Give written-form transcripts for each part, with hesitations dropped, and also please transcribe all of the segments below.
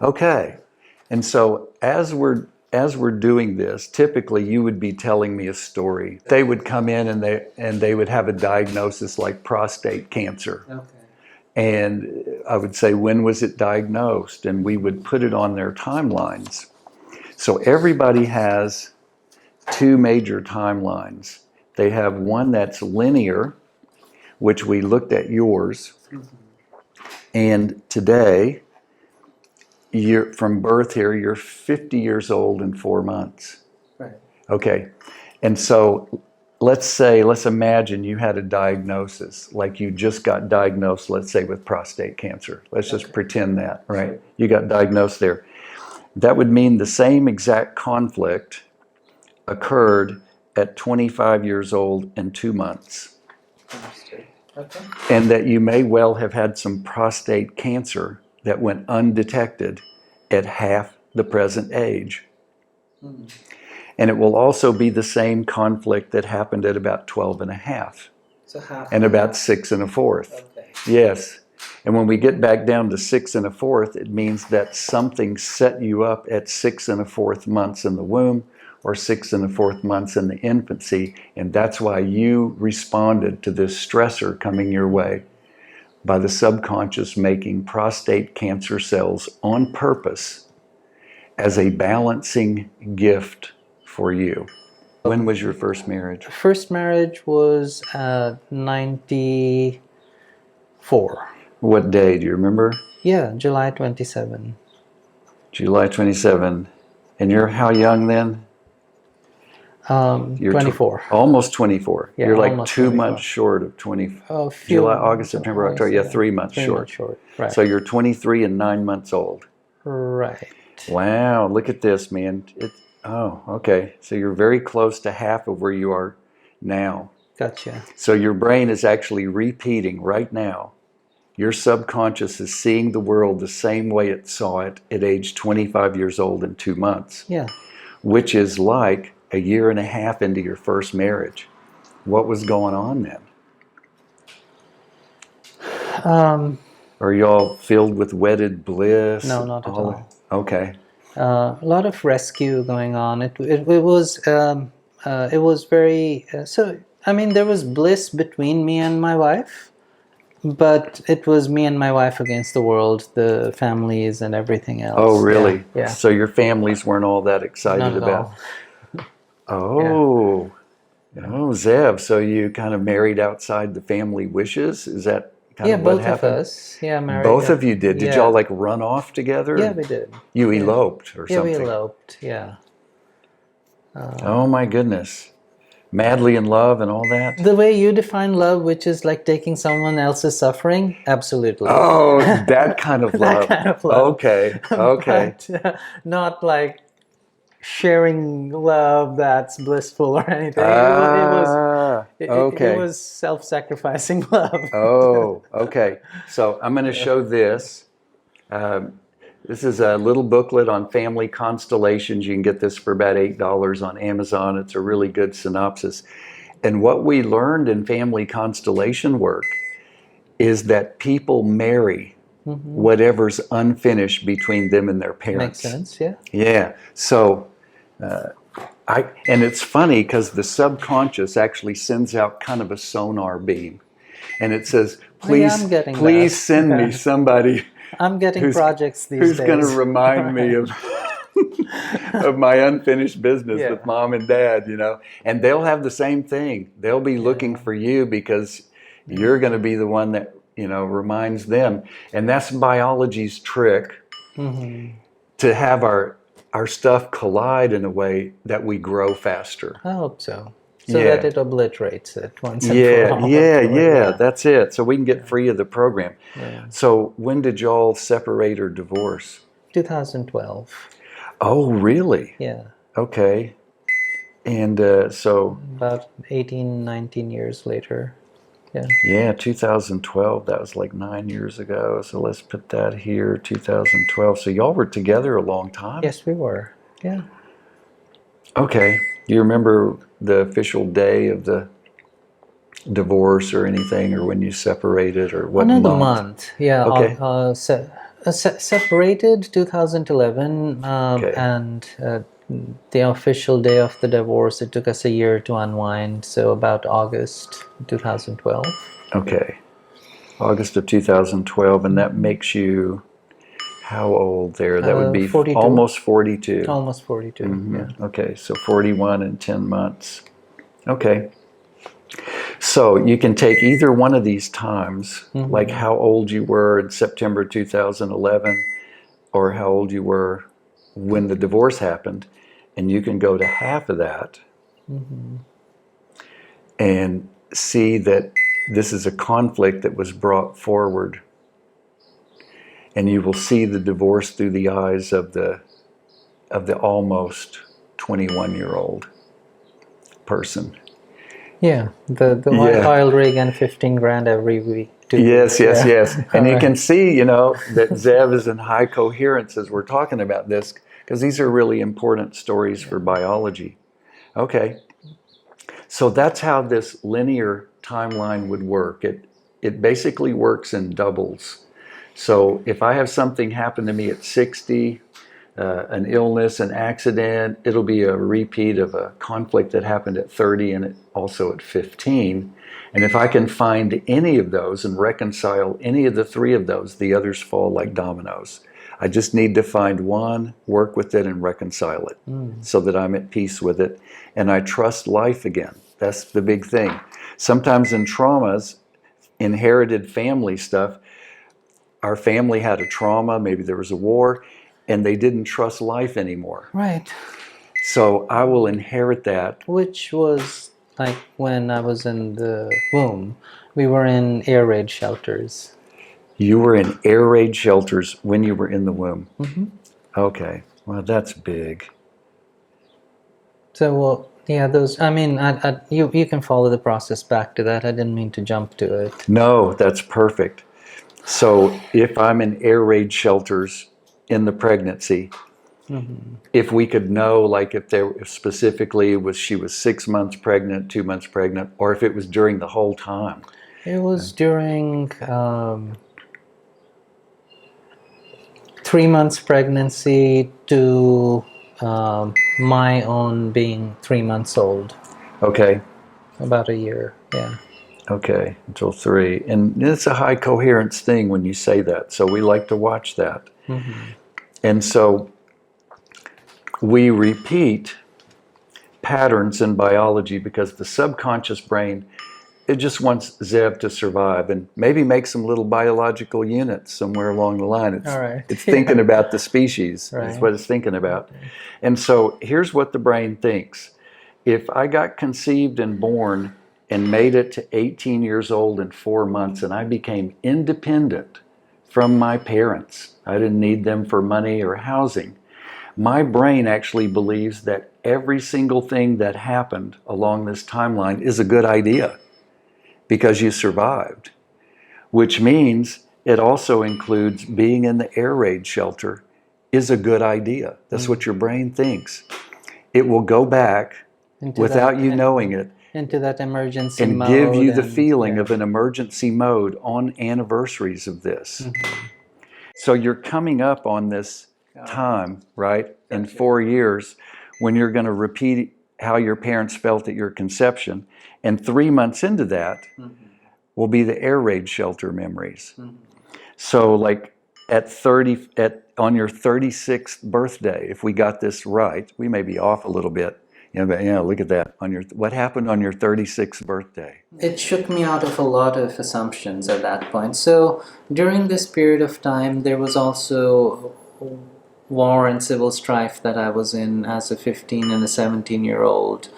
Okay. And so as we're doing this, typically you would be telling me a story. They would come in and they would have a diagnosis like prostate cancer. Okay. And I would say, when was it diagnosed? And we would put it on their timelines. So everybody has two major timelines. They have one that's linear, which we looked at yours. And today, you're from birth here, you're 50 years old in 4 months. Right. Okay. And so let's imagine you had a diagnosis, like you just got diagnosed, let's say, with prostate cancer. Let's just pretend that, right? Sure. You got diagnosed there. That would mean the same exact conflict occurred at 25 years old and 2 months. Understood. Okay. And that you may well have had some prostate cancer that went undetected at half the present age. Mm-hmm. And it will also be the same conflict that happened at about 12 and a half. So half. And about 6 and a fourth. Okay. Yes. And when we get back down to 6 and a fourth, it means that something set you up at 6 and a fourth months in the womb, or 6 and a fourth months in the infancy. And that's why you responded to this stressor coming your way by the subconscious making prostate cancer cells on purpose as a balancing gift for you. When was your first marriage? First marriage was 94. What day, do you remember? Yeah, July 27. July 27. And you're how young then? You're 24. Almost 24. Yeah, you're like almost 2 24. months short of 20. Oh, July, August, September, October. Yeah, 3 months 3 short. months short. Right. So you're 23 and 9 months old. Right. Wow, look at this, man. Oh, okay. So you're very close to half of where you are now. Gotcha. So your brain is actually repeating right now. Your subconscious is seeing the world the same way it saw it at age 25 years old and 2 months. Yeah. Which is like a year and a half into your first marriage. What was going on then? Are y'all filled with wedded bliss? No, not at all. Okay. A lot of rescue going on. It was very so. I mean, there was bliss between me and my wife, but it was me and my wife against the world, the families and everything else. Oh, really? Yeah. So your families weren't all that excited Not at about. all. Oh, oh, Zev. So you kind of married outside the family wishes? Is that kind of what both happened? of us. Yeah, married. Both of you did. Did Yeah. y'all like run off together? Yeah, we did. You eloped or Yeah, something? we eloped. Yeah. Oh my goodness. Madly in love and all that? The way you define love, which is like taking someone else's suffering, absolutely. Oh, that kind of love. That kind of love. Okay, okay. But, not like sharing love that's blissful or anything. Okay. It was self-sacrificing love. Oh, okay. So I'm going to show this. This is a little booklet on family constellations. You can get this for about $8 on Amazon. It's a really good synopsis. And what we learned in family constellation work is that people marry whatever's unfinished between them and their parents. Makes sense, yeah. Yeah. So, and it's funny because the subconscious actually sends out kind of a sonar beam, and it says, "Please, I'm getting please that. send me somebody I'm getting projects these who's days. going to remind me of of my unfinished business with mom and dad." You know, and they'll have the same thing. They'll be looking for you because you're going to be the one that reminds them, and that's biology's trick to have our stuff collide in a way that we grow faster. I hope so. So that it obliterates it once and for all. Yeah, that's it. So we can get free of the program. Yeah. So when did y'all separate or divorce? 2012. Oh, really? Yeah. Okay. And so... About 18, 19 years later. Yeah. Yeah, 2012. That was like 9 years ago. So let's put that here, 2012. So y'all were together a long time? Yes, we were. Yeah. Okay. Do you remember the official day of the divorce or anything, or when you separated, or what Another month? month. Yeah. Okay. Separated 2011, Okay. and the official day of the divorce, it took us a year to unwind, so about August 2012. Okay. August of 2012, and that makes you how old there? That would be 42. almost 42. Almost 42, yeah. Okay, so 41 and 10 months. Okay. So you can take either one of these times, like how old you were in September 2011, or how old you were when the divorce happened, and you can go to half of that and see that this is a conflict that was brought forward, and you will see the divorce through the eyes of the almost 21-year-old person. Yeah, the Yeah. oil rig and 15 grand every week. 2 Yes, weeks. yes, Yeah. yes. And you Alright. can see, that Zev is in high coherence as we're talking about this, because these are really important stories for biology. Okay. So that's how this linear timeline would work. It basically works in doubles. So if I have something happen to me at 60, an illness, an accident, it'll be a repeat of a conflict that happened at 30 and also at 15. And if I can find any of those and reconcile any of the three of those, the others fall like dominoes. I just need to find one, work with it, and reconcile it so that I'm at peace with it. And I trust life again. That's the big thing. Sometimes in traumas, inherited family stuff, our family had a trauma, maybe there was a war, and they didn't trust life anymore. Right. So I will inherit that. Which was like when I was in the womb, we were in air raid shelters. You were in air raid shelters when you were in the womb. Okay, well, that's big. So, well, yeah, those. I mean, you can follow the process back to that. I didn't mean to jump to it. No, that's perfect. So if I'm in air raid shelters in the pregnancy, if we could know, like if specifically she was 6 months pregnant, 2 months pregnant, or if it was during the whole time. It was during 3 months pregnancy to my own being 3 months old. Okay. About a year, yeah. Okay, until 3. And it's a high coherence thing when you say that. So we like to watch that. And so we repeat patterns in biology because the subconscious brain, it just wants Zev to survive and maybe make some little biological units somewhere along the line. It's, All right. it's thinking about the species. Right. That's what it's thinking about. And so here's what the brain thinks. If I got conceived and born and made it to 18 years old in 4 months and I became independent from my parents, I didn't need them for money or housing, my brain actually believes that every single thing that happened along this timeline is a good idea because you survived, which means it also includes being in the air raid shelter is a good idea. That's what your brain thinks. It will go back without you knowing it into that emergency and mode give you the feeling yeah. of an emergency mode on anniversaries of this. So you're coming up on this time, right, in 4 years when you're going to repeat how your parents felt at your conception. And 3 months into that will be the air raid shelter memories. So like on your 36th birthday, if we got this right, we may be off a little bit. But look at that. What happened on your 36th birthday? It shook me out of a lot of assumptions at that point. So during this period of time, there was also war and civil strife that I was in as a 15 and a 17-year-old,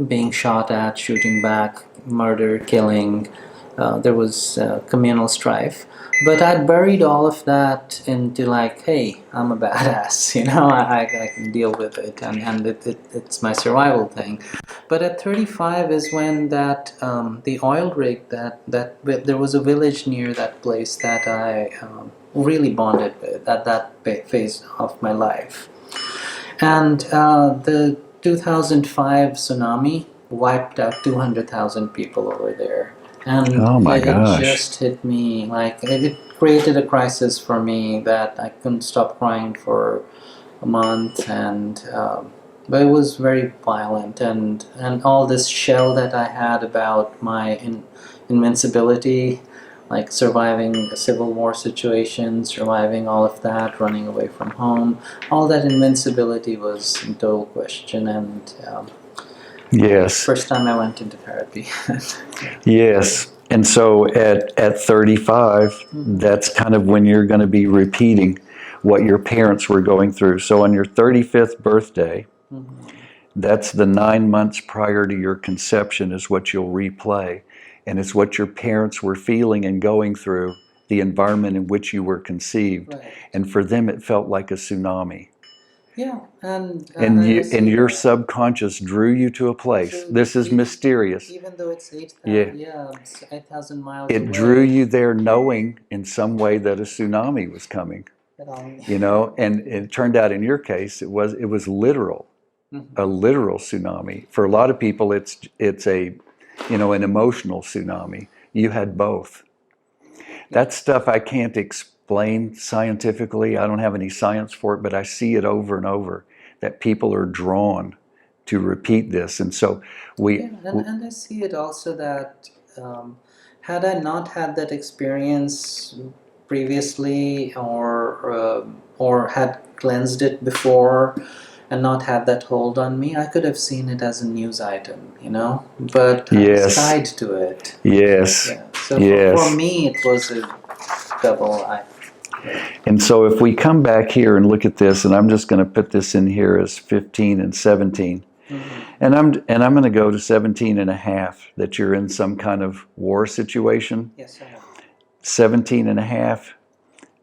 being shot at, shooting back, murder, killing. There was communal strife. But I'd buried all of that into like, hey, I'm a badass, I can deal with it, and it's my survival thing. But at 35 is when that the oil rig that there was a village near that place that I really bonded with at that phase of my life, and the 2005 tsunami wiped out 200,000 people over there. And Oh my it gosh. just hit me, like it created a crisis for me that I couldn't stop crying for a month, and but it was very violent, and all this shell that I had about my invincibility, like surviving a civil war situation, surviving all of that, running away from home, all that invincibility was in total question. And Yes. first time I went into therapy. Yes. And so at 35, that's kind of when you're going to be repeating what your parents were going through. So on your 35th birthday, that's the 9 months prior to your conception is what you'll replay. And it's what your parents were feeling and going through, the environment in which you were conceived. Right. And for them, it felt like a tsunami. Yeah, and And I and see your that. subconscious drew you to a place. This is mysterious. Even though it's Yeah. 8,000 miles It away. drew you there knowing in some way that a tsunami was coming. And it turned out in your case it was literal, a literal tsunami. For a lot of people it's a an emotional tsunami. You had both. That stuff I can't explain scientifically. I don't have any science for it, but I see it over and over that people are drawn to repeat this. And so and I see it also that had I not had that experience previously, or had cleansed it before, and not had that hold on me, I could have seen it as a news item, But I was Yes. tied to it. Yes. Yeah. So Yes. for me, it was a double. And so if we come back here and look at this, and I'm just going to put this in here as 15 and 17. And I'm going to go to 17 and a half, that you're in some kind of war situation. Yes, I am. 17 and a half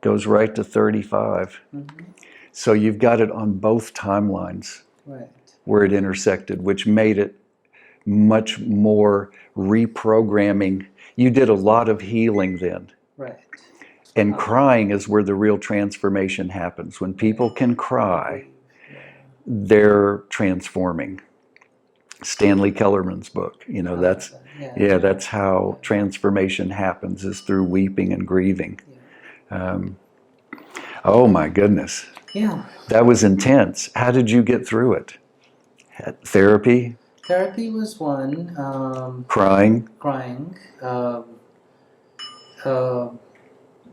goes right to 35. So you've got it on both timelines where it intersected, which made it much more reprogramming. You did a lot of healing then. Right. And crying is where the real transformation happens. When people can cry, they're transforming. Stanley Kellerman's book, that's how transformation happens, is through weeping and grieving. Oh my goodness. Yeah. That was intense. How did you get through it? Therapy? Therapy was one. Crying? Crying.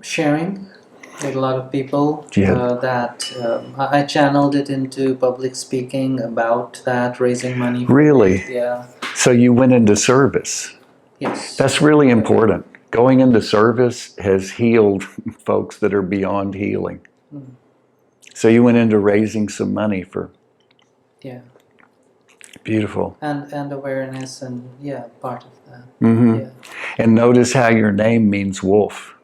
Sharing with a lot of people. That I channeled it into public speaking about that, raising money. Really? Yeah. So you went into service. Yes. That's really important. Going into service has healed folks that are beyond healing. So you went into raising some money for... Yeah. Beautiful. And awareness, and part of that. Yeah. And notice how your name means wolf.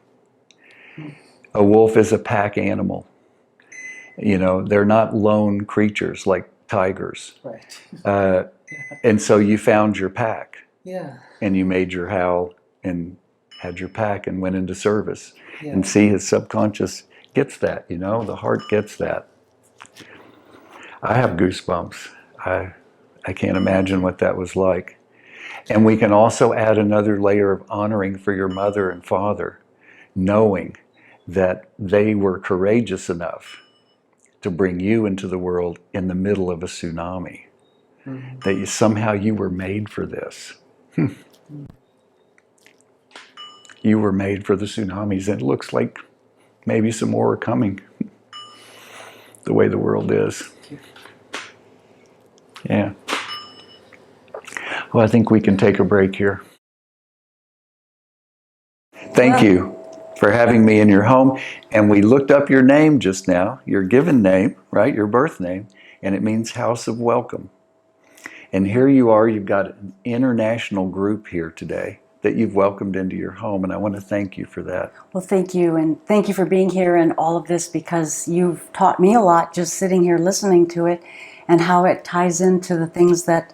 A wolf is a pack animal. They're not lone creatures like tigers. Right. And so you found your pack. Yeah. And you made your howl and had your pack and went into service. And see, his subconscious gets that, the heart gets that. I have goosebumps. I can't imagine what that was like. And we can also add another layer of honoring for your mother and father, knowing that they were courageous enough to bring you into the world in the middle of a tsunami. That somehow you were made for this. You were made for the tsunamis, and it looks like maybe some more are coming, the way the world is. Yeah. Well, I think we can take a break here. Thank you for having me in your home. And we looked up your name just now, your given name, right? Your birth name, and it means house of welcome. And here you are, you've got an international group here today that you've welcomed into your home, and I want to thank you for that. Well, thank you, and thank you for being here and all of this, because you've taught me a lot just sitting here listening to it, and how it ties into the things that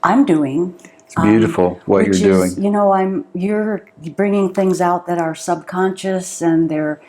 I'm doing. It's beautiful what you're doing. You're bringing things out that are subconscious, and they're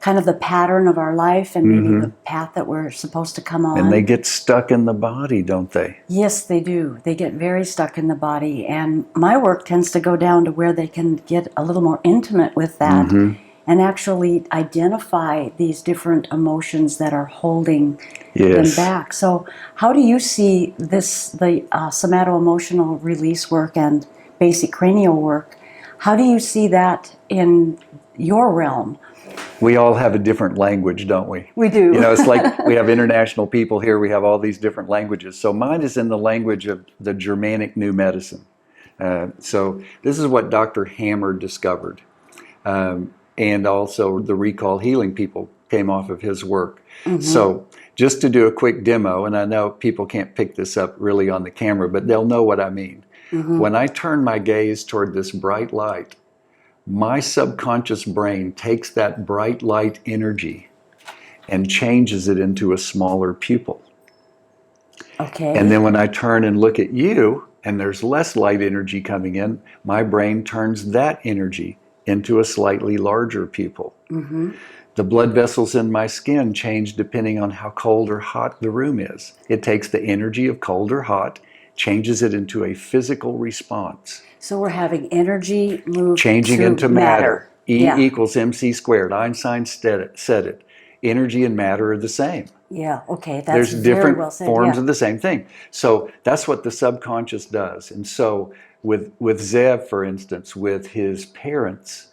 kind of the pattern of our life and maybe the path that we're supposed to come on. And they get stuck in the body, don't they? Yes, they do. They get very stuck in the body. And my work tends to go down to where they can get a little more intimate with that and actually identify these different emotions that are holding them back. So how do you see this, the somato-emotional release work and basic cranial work, how do you see that in your realm? We all have a different language, don't we? We do. You know, it's like we have international people here. We have all these different languages. So mine is in the language of the Germanic New Medicine. So this is what Dr. Hammer discovered. And also the recall healing people came off of his work. So just to do a quick demo, and I know people can't pick this up really on the camera, but they'll know what I mean. When I turn my gaze toward this bright light, my subconscious brain takes that bright light energy and changes it into a smaller pupil. Okay. And then when I turn and look at you, and there's less light energy coming in, my brain turns that energy into a slightly larger pupil. The blood vessels in my skin change depending on how cold or hot the room is. It takes the energy of cold or hot, changes it into a physical response. So we're having energy move Changing to into matter. E Yeah. equals mc squared. Einstein said it. Energy and matter are the same. Yeah, okay, that's There's very different well said. forms Yeah. of the same thing. So that's what the subconscious does. And so with Zev, for instance, with his parents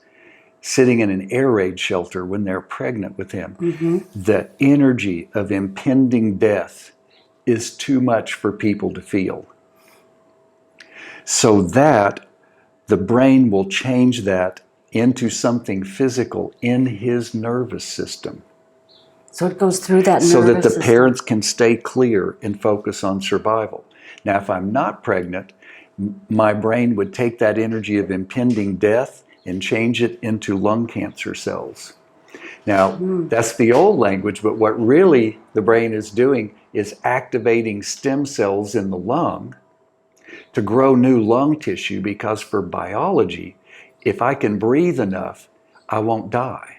sitting in an air raid shelter when they're pregnant with him, the energy of impending death is too much for people to feel. So that the brain will change that into something physical in his nervous system. So it goes through that nervous So that the system. parents can stay clear and focus on survival. Now, if I'm not pregnant, my brain would take that energy of impending death and change it into lung cancer cells. Now, that's the old language, but what really the brain is doing is activating stem cells in the lung to grow new lung tissue, because for biology, if I can breathe enough, I won't die.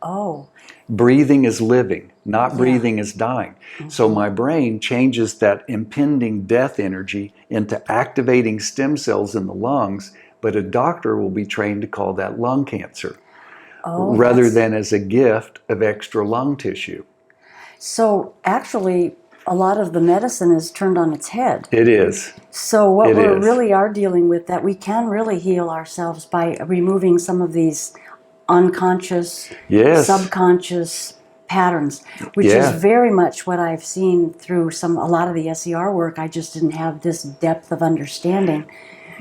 Oh, Breathing is living, not breathing is dying. So my brain changes that impending death energy into activating stem cells in the lungs, but a doctor will be trained to call that lung cancer, rather than as a gift of extra lung tissue. so actually, a lot of the medicine is turned on its head. It is. So what It we is. really are dealing with, that we can really heal ourselves by removing some of these unconscious, Yes. subconscious patterns, which Yeah. is very much what I've seen through a lot of the SER work. I just didn't have this depth of understanding.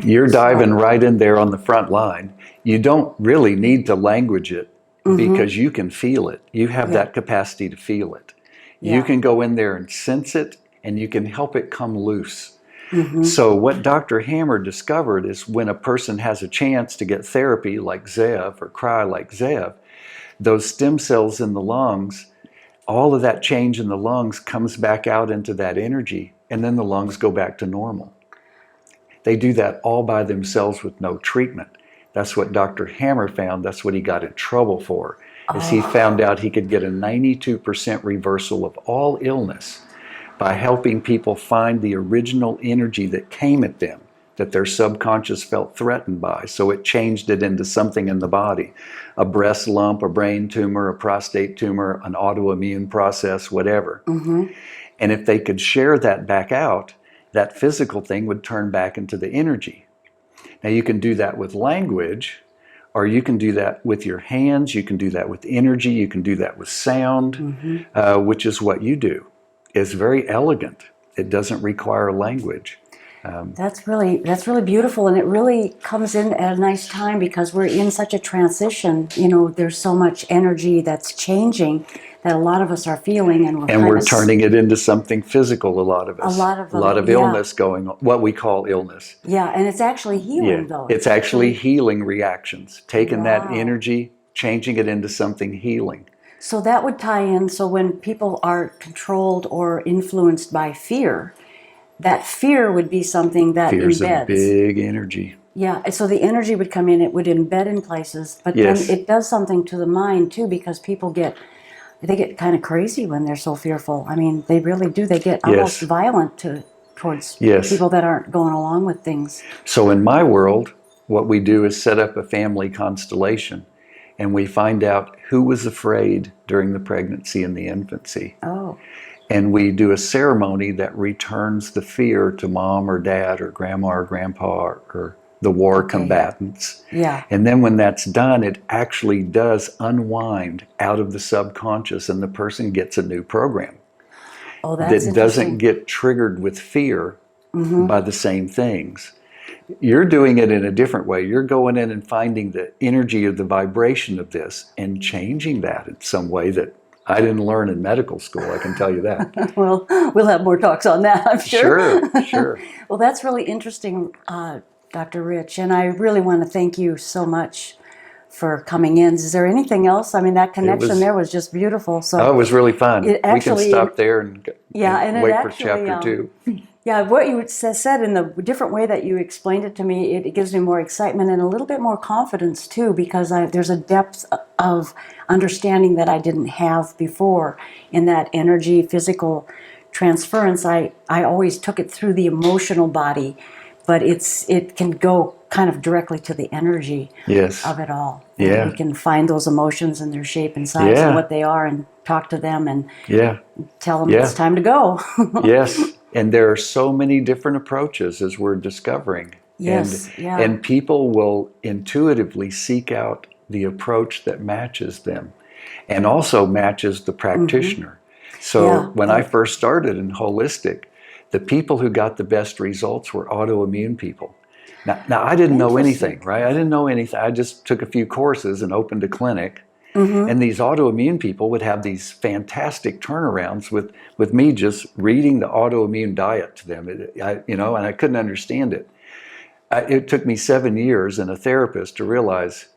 You're diving right in there on the front line. You don't really need to language it because you can feel it. You have that capacity to feel it. Yeah. You can go in there and sense it, and you can help it come loose. So what Dr. Hammer discovered is when a person has a chance to get therapy like Zev or cry like Zev, those stem cells in the lungs, all of that change in the lungs comes back out into that energy, and then the lungs go back to normal. They do that all by themselves with no treatment. That's what Dr. Hammer found. That's what he got in trouble for, is he found out he could get a 92% reversal of all illness by helping people find the original energy that came at them, that their subconscious felt threatened by. So it changed it into something in the body, a breast lump, a brain tumor, a prostate tumor, an autoimmune process, whatever. And if they could share that back out, that physical thing would turn back into the energy. Now you can do that with language, or you can do that with your hands, you can do that with energy, you can do that with sound, which is what you do. It's very elegant. It doesn't require language. That's really beautiful, and it really comes in at a nice time because we're in such a transition. You know, there's so much energy that's changing that a lot of us are feeling, and we're turning it into something physical. A lot of us, a lot of yeah. Illness going on. What we call illness. Yeah, and it's actually healing, though. It's actually healing reactions. Taking that energy, changing it into something healing. So that would tie in. So when people are controlled or influenced by fear, that fear would be something that Fear's embeds. a big energy. Yeah, and so the energy would come in, it would embed in places, but Yes. then it does something to the mind too, because people they get kind of crazy when they're so fearful. I mean, they really do. They get almost Yes. violent towards Yes. people that aren't going along with things. So in my world, what we do is set up a family constellation, and we find out who was afraid during the pregnancy and the infancy. Oh, And we do a ceremony that returns the fear to mom or dad or grandma or grandpa or the war combatants. yeah. And then when that's done, it actually does unwind out of the subconscious, and the person gets a new program Oh, that's that doesn't interesting. get triggered with fear by the same things. You're doing it in a different way. You're going in and finding the energy or the vibration of this and changing that in some way that I didn't learn in medical school, I can tell you that. Well, we'll have more talks on that, I'm sure. Sure. Well, that's really interesting, Dr. Rich, and I really want to thank you so much for coming in. Is there anything else? I mean, that connection there was just beautiful. So Oh, it was really fun. It We actually- can stop there and it wait actually, for chapter 2. Yeah, what you said in the different way that you explained it to me, it gives me more excitement and a little bit more confidence too, because there's a depth of understanding that I didn't have before in that energy, physical transference. I always took it through the emotional body, but it can go kind of directly to the energy Yes. of it all. Yeah. And we can find those emotions and their shape and size Yeah. and what they are and talk to them and Yeah. tell them Yeah. it's time to go. Yes. And there are so many different approaches, as we're discovering. Yes, yeah. And people will intuitively seek out the approach that matches them and also matches the practitioner. So Yeah. when I first started in holistic, the people who got the best results were autoimmune people. Now I didn't know anything, right? I didn't know anything. I just took a few courses and opened a clinic. And these autoimmune people would have these fantastic turnarounds with me just reading the autoimmune diet to them. And I couldn't understand it. It took me 7 years and a therapist to realize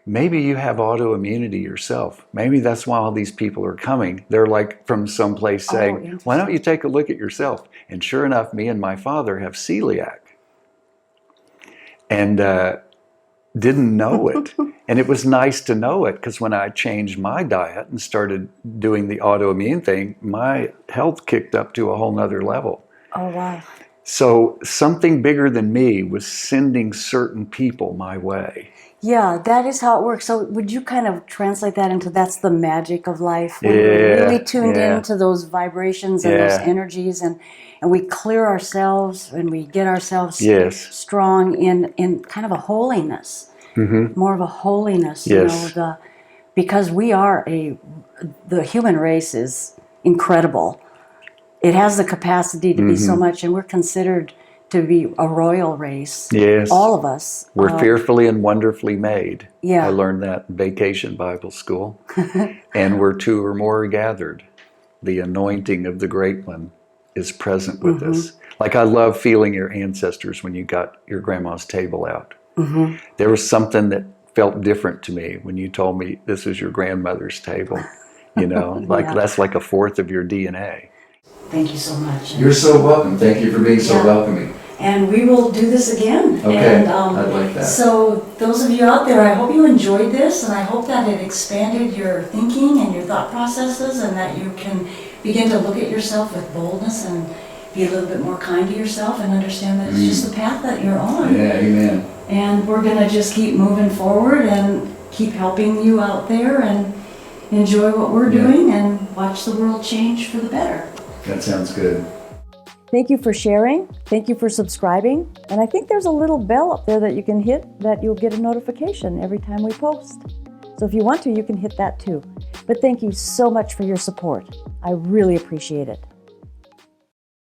maybe you have autoimmunity yourself. Maybe that's why all these people are coming. They're like from someplace saying, interesting. why don't you take a look at yourself? And sure enough, me and my father have celiac. And didn't know it. And it was nice to know it, because when I changed my diet and started doing the autoimmune thing, my health kicked up to a whole nother level. Oh, wow. So something bigger than me was sending certain people my way. Yeah, that is how it works. So would you kind of translate that into that's the magic of life? When Yeah, we're really tuned yeah. into those vibrations and those Yeah. energies and we clear ourselves and we get ourselves Yes. strong in kind of a holiness. More of a holiness, Yes. because we are the human race is incredible. It has the capacity to be so much, and we're considered to be a royal race. Yes. All of us. We're fearfully and wonderfully made. Yeah. I learned that in Vacation Bible School. And where 2 or more are gathered, the anointing of the Great One is present with us. Like I love feeling your ancestors when you got your grandma's table out. There was something that felt different to me when you told me this was your grandmother's table. Yeah. That's like a fourth of your DNA. Thank you so much. You're so welcome. Thank you for being so Yeah. welcoming. And we will do this again. Okay, And, I'd like that. So those of you out there, I hope you enjoyed this, and I hope that it expanded your thinking and your thought processes, and that you can begin to look at yourself with boldness and be a little bit more kind to yourself and understand that it's just the path that you're on. Yeah, amen. And we're going to just keep moving forward and keep helping you out there and enjoy what we're doing and watch the world change for the better. That sounds good. Thank you for sharing. Thank you for subscribing. And I think there's a little bell up there that you can hit that you'll get a notification every time we post. So if you want to, you can hit that too. But thank you so much for your support. I really appreciate it.